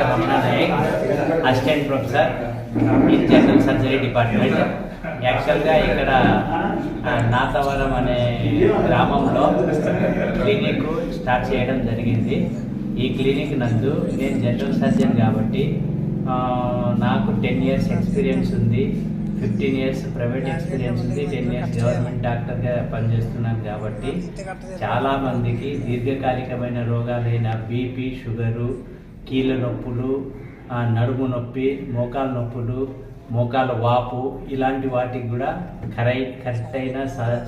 Doctor Ramana Naik, assistant professor in general surgery department. యాక్చువల్గా ఇక్కడ నాతవరం అనే గ్రామంలో క్లినిక్ స్టార్ట్ చేయడం జరిగింది. ఈ క్లినిక్ నందు నేను జనరల్ సర్జన్ కాబట్టి నాకు 10 years ఎక్స్పీరియన్స్ ఉంది, 15 years ప్రైవేట్ ఎక్స్పీరియన్స్ ఉంది, 10 years గవర్నమెంట్ డాక్టర్గా పనిచేస్తున్నాను. కాబట్టి చాలామందికి దీర్ఘకాలికమైన రోగాలైన బీపీ, షుగరు, కీళ్ళ నొప్పులు, నడుము నొప్పి, మోకాలు నొప్పులు, మోకాల వాపు ఇలాంటి వాటికి కూడా కరెక్ట్ అయిన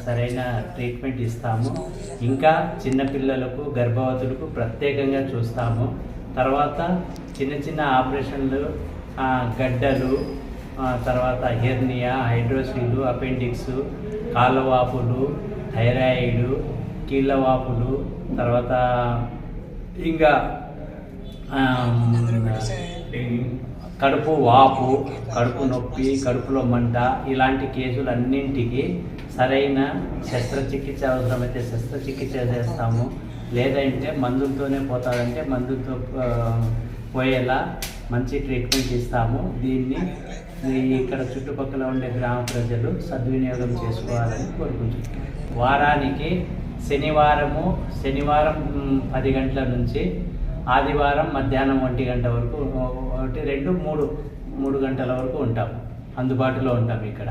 సరైన ట్రీట్మెంట్ ఇస్తాము. ఇంకా చిన్నపిల్లలకు, గర్భవతులకు ప్రత్యేకంగా చూస్తాము. తర్వాత చిన్న చిన్న ఆపరేషన్లు, గడ్డలు, తర్వాత హెర్నియా, హైడ్రోసిలు, అపెండిక్స్, కాళ్ళవాపులు, థైరాయిడ్, కీళ్ళవాపులు, తర్వాత ఇంకా కడుపు వాపు, కడుపు నొప్పి, కడుపులో మంట ఇలాంటి కేసులన్నింటికి సరైన శస్త్రచికిత్స అవసరమైతే శస్త్రచికిత్స చేస్తాము. లేదంటే మందులతోనే పోతాడంటే మందులతో పోయేలా మంచి ట్రీట్మెంట్ ఇస్తాము. దీన్ని ఇక్కడ చుట్టుపక్కల ఉండే గ్రామ ప్రజలు సద్వినియోగం చేసుకోవాలని కోరుకుంటున్నాను. వారానికి శనివారం 10 గంటల నుంచి ఆదివారం మధ్యాహ్నం 1 గంట వరకు, 1, 2, 3 గంటల వరకు ఉంటాము. అందుబాటులో ఉంటాము ఇక్కడ.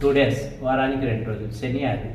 2 days, వారానికి 2 రోజులు, శని ఆది.